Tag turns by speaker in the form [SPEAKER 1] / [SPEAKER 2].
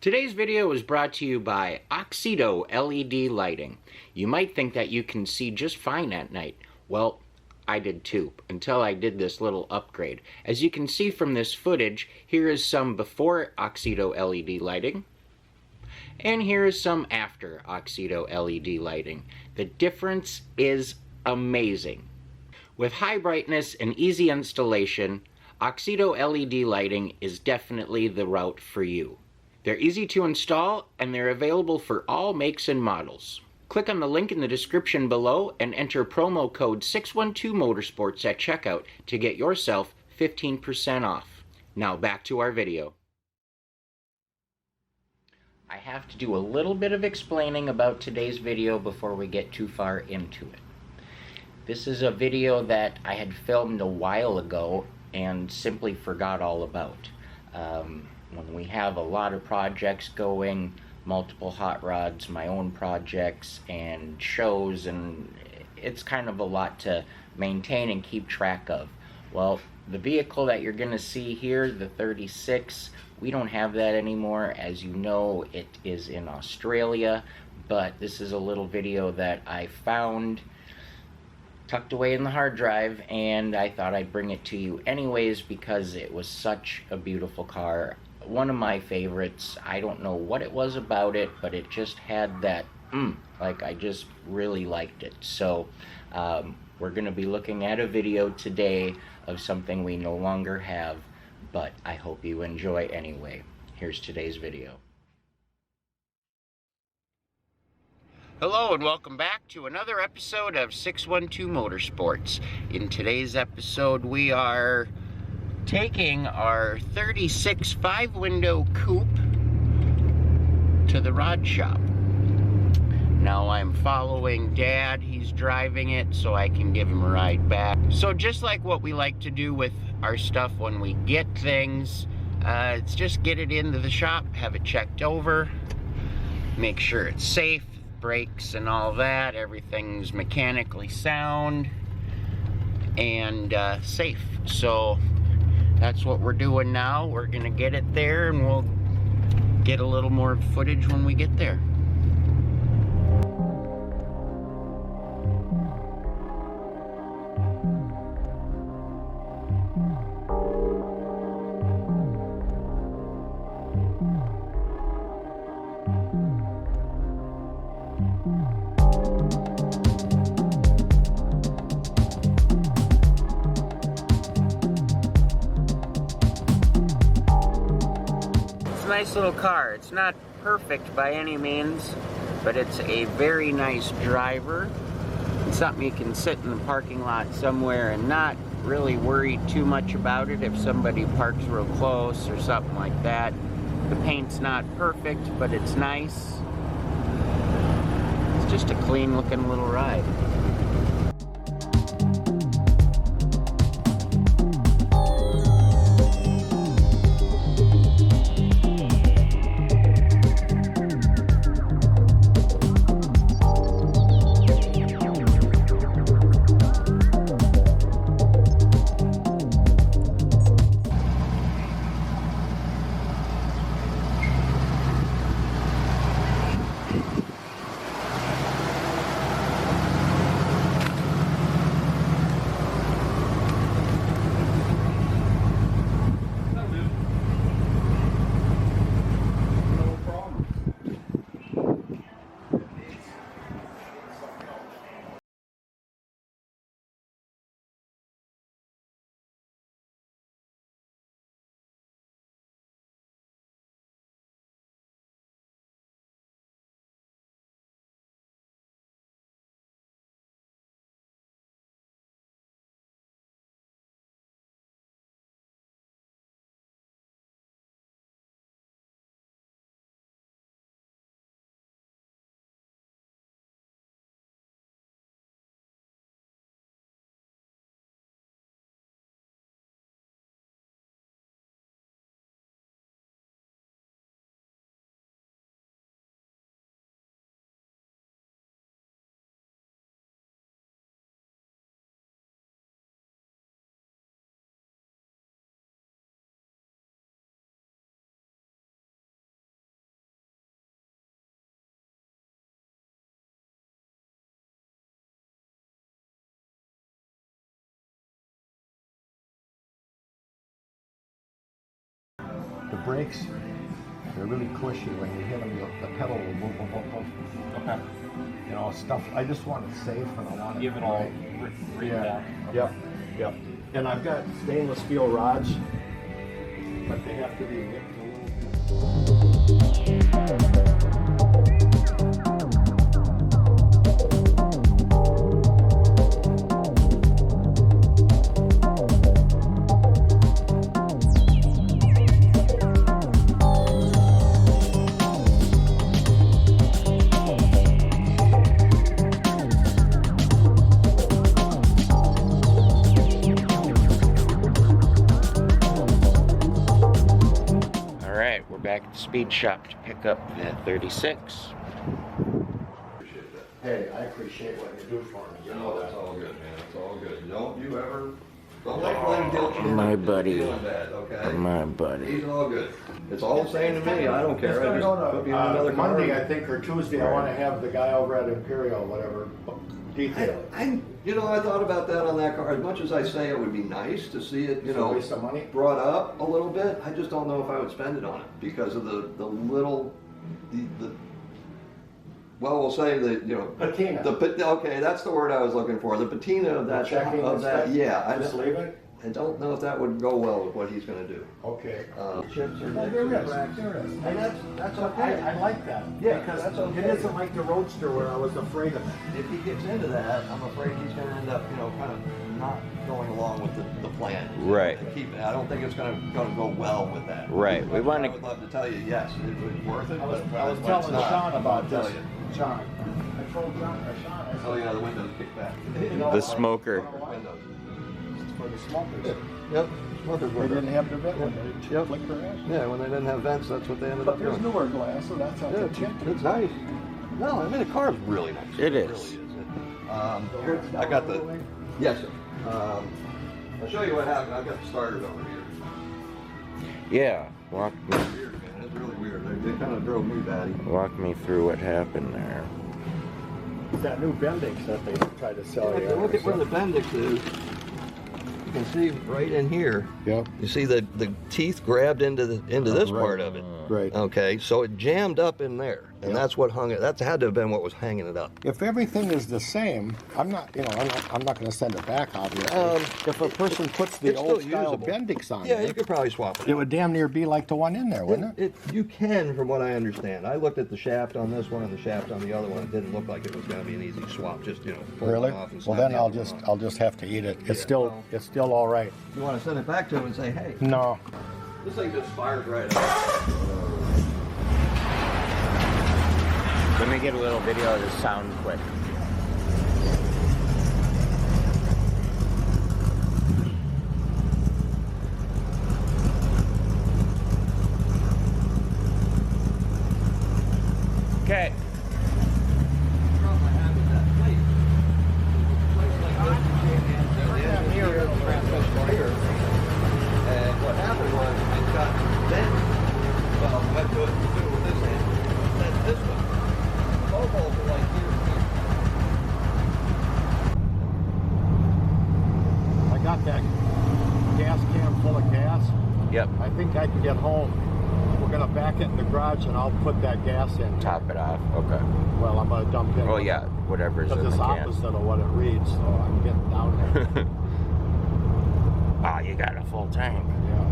[SPEAKER 1] Today's video is brought to you by Oxido LED lighting. You might think that you can see just fine at night. Well, I did too, until I did this little upgrade. As you can see from this footage, here is some before Oxido LED lighting, and here is some after Oxido LED lighting. The difference is amazing. With high brightness and easy installation, Oxido LED lighting is definitely the route for you. They're easy to install, and they're available for all makes and models. Click on the link in the description below and enter promo code 612motorsports at checkout to get yourself 15% off. Now back to our video. I have to do a little bit of explaining about today's video before we get too far into it. This is a video that I had filmed a while ago and simply forgot all about. When we have a lot of projects going, multiple hot rods, my own projects, and shows, and it's kind of a lot to maintain and keep track of. Well, the vehicle that you're going to see here, the 36, we don't have that anymore. As you know, it is in Australia, but this is a little video that I found tucked away in the hard drive, and I thought I'd bring it to you anyways because it was such a beautiful car. One of my favorites. I don't know what it was about it, but it just had that, like I just really liked it. So we're going to be looking at a video today of something we no longer have, but I hope you enjoy anyway. Here's today's video. Hello and welcome back to another episode of 612 Motorsports. In today's episode we are taking our 36 5-window coupe to the rod shop. Now I'm following Dad, he's driving it so I can give him a ride back. So just like what we like to do with our stuff when we get things, it's just get it into the shop, have it checked over, make sure it's safe, brakes and all that, everything's mechanically sound and safe. So that's what we're doing now. We're gonna get it there and we'll get a little more footage when we get there. Nice little car. It's not perfect by any means, but it's a very nice driver. It's something you can sit in the parking lot somewhere and not really worry too much about it if somebody parks real close or something like that. The paint's not perfect, but it's nice. It's just a clean looking little ride.
[SPEAKER 2] brakes, they're really cushy. When you hit them, the pedal will move.
[SPEAKER 3] Okay.
[SPEAKER 2] You know, stuff. I just want it safe, and I want it.
[SPEAKER 3] Give it all
[SPEAKER 2] Yeah.
[SPEAKER 3] down.
[SPEAKER 2] Yep. Yep. And I've got stainless steel rods, but they have to be nicked a little bit.
[SPEAKER 1] Back at the speed shop to pick up the 36.
[SPEAKER 2] Hey, I appreciate what you do for me. You know
[SPEAKER 4] That's
[SPEAKER 2] that.
[SPEAKER 4] all good, man. It's all good. Don't you ever, don't let Glenn guilt you.
[SPEAKER 1] My buddy.
[SPEAKER 4] Feeling bad, okay?
[SPEAKER 1] My buddy.
[SPEAKER 4] He's all good. It's all the same to me. I don't care.
[SPEAKER 2] It's
[SPEAKER 4] I
[SPEAKER 2] gonna
[SPEAKER 4] just
[SPEAKER 2] go
[SPEAKER 4] put
[SPEAKER 2] to
[SPEAKER 4] me on another
[SPEAKER 2] Monday,
[SPEAKER 4] car.
[SPEAKER 2] I think, or Tuesday. I want to have the guy over at Imperial, whatever, detail it.
[SPEAKER 4] You know, I thought about that on that car. As much as I say it would be nice to see it, you know,
[SPEAKER 2] waste of money.
[SPEAKER 4] brought up a little bit, I just don't know if I would spend it on it because of the little, well, we'll say the, you know,
[SPEAKER 2] Patina.
[SPEAKER 4] Okay, that's the word I was looking for. The patina of that,
[SPEAKER 2] Checking
[SPEAKER 4] of
[SPEAKER 2] and
[SPEAKER 4] that,
[SPEAKER 2] stuff?
[SPEAKER 4] yeah.
[SPEAKER 2] Just leave it?
[SPEAKER 4] I don't know if that would go well with what he's going to do.
[SPEAKER 2] Okay.
[SPEAKER 4] Chips are
[SPEAKER 2] Well, there is.
[SPEAKER 4] and that's okay.
[SPEAKER 2] I like that.
[SPEAKER 4] Yeah,
[SPEAKER 2] because
[SPEAKER 4] that's okay.
[SPEAKER 2] it isn't like the Roadster where I was afraid of it.
[SPEAKER 4] If he gets into that, I'm afraid he's going to end up, you know, kind of not going along with the plan.
[SPEAKER 1] Right.
[SPEAKER 4] I don't think it's going to go well with that.
[SPEAKER 1] Right. We want
[SPEAKER 4] I would love to tell you, yes, it was worth it.
[SPEAKER 2] I was
[SPEAKER 4] but it's
[SPEAKER 2] telling
[SPEAKER 4] not.
[SPEAKER 2] Sean about
[SPEAKER 4] I'll tell
[SPEAKER 2] this.
[SPEAKER 4] you.
[SPEAKER 2] Sean. I told Sean, I
[SPEAKER 4] Oh
[SPEAKER 2] said,
[SPEAKER 4] yeah, the windows kick back.
[SPEAKER 2] you know,
[SPEAKER 1] The smoker.
[SPEAKER 4] Windows.
[SPEAKER 2] It's for the smokers.
[SPEAKER 4] Yep. Smokers
[SPEAKER 2] They
[SPEAKER 4] window.
[SPEAKER 2] didn't have the vent when they
[SPEAKER 4] Yep.
[SPEAKER 2] flicked their ass.
[SPEAKER 4] Yeah, when they didn't have vents, that's what they ended
[SPEAKER 2] But
[SPEAKER 4] up
[SPEAKER 2] there's
[SPEAKER 4] doing.
[SPEAKER 2] newer glass, so that's how
[SPEAKER 4] Yeah,
[SPEAKER 2] it's
[SPEAKER 4] it's nice. No, I mean the car's really nice.
[SPEAKER 1] It is.
[SPEAKER 4] really is. I got the. Yes, sir. I'll show you what happened. I've got the starters over here.
[SPEAKER 1] Yeah. Walk me,
[SPEAKER 4] It's weird, man. It's really weird. They kind of drove me batty.
[SPEAKER 1] walk me through what happened there.
[SPEAKER 2] It's that new Bendix that they try to sell
[SPEAKER 4] If
[SPEAKER 2] you.
[SPEAKER 4] you look at where the Bendix is, you can see right in here.
[SPEAKER 2] Yep.
[SPEAKER 4] You see the teeth grabbed into this
[SPEAKER 2] Right.
[SPEAKER 4] part of it.
[SPEAKER 2] Right.
[SPEAKER 4] Okay, so it jammed up in there, and
[SPEAKER 2] Yep.
[SPEAKER 4] that's what hung it. That had to have been what was hanging it up.
[SPEAKER 2] If everything is the same, I'm not going to send it back, obviously. If a person puts the
[SPEAKER 4] it's
[SPEAKER 2] old
[SPEAKER 4] still
[SPEAKER 2] style
[SPEAKER 4] usable.
[SPEAKER 2] Bendix on
[SPEAKER 4] Yeah,
[SPEAKER 2] there,
[SPEAKER 4] you could probably swap it.
[SPEAKER 2] it would damn near be like the one in there, wouldn't it?
[SPEAKER 4] You can, from what I understand. I looked at the shaft on this one and the shaft on the other one. It didn't look like it was going to be an easy swap. Just pull
[SPEAKER 2] Really?
[SPEAKER 4] one off and
[SPEAKER 2] Well,
[SPEAKER 4] snap
[SPEAKER 2] then
[SPEAKER 4] the
[SPEAKER 2] I'll
[SPEAKER 4] other
[SPEAKER 2] just
[SPEAKER 4] one
[SPEAKER 2] I'll just have to eat it. It's
[SPEAKER 4] Yeah,
[SPEAKER 2] still all right.
[SPEAKER 4] off. You want to send it back to him and say, hey,
[SPEAKER 2] No.
[SPEAKER 4] this thing just fires right up.
[SPEAKER 1] Let me get a little video of the sound quick. Okay.
[SPEAKER 4] And what happened was it got bent. Well, I went to it with this hand. Then this one. Both holes were like here and here.
[SPEAKER 2] I got that gas can full of gas.
[SPEAKER 1] Yep.
[SPEAKER 2] I think I can get home. We're gonna back it in the garage and I'll put that gas in.
[SPEAKER 1] Top it off. Okay.
[SPEAKER 2] Well, I'm gonna dump in.
[SPEAKER 1] Oh yeah, whatever's in
[SPEAKER 2] Because
[SPEAKER 1] the
[SPEAKER 2] it's
[SPEAKER 1] can.
[SPEAKER 2] opposite of what it reads, so I'm getting down there.
[SPEAKER 1] Ah, you got a full tank.
[SPEAKER 2] Yeah.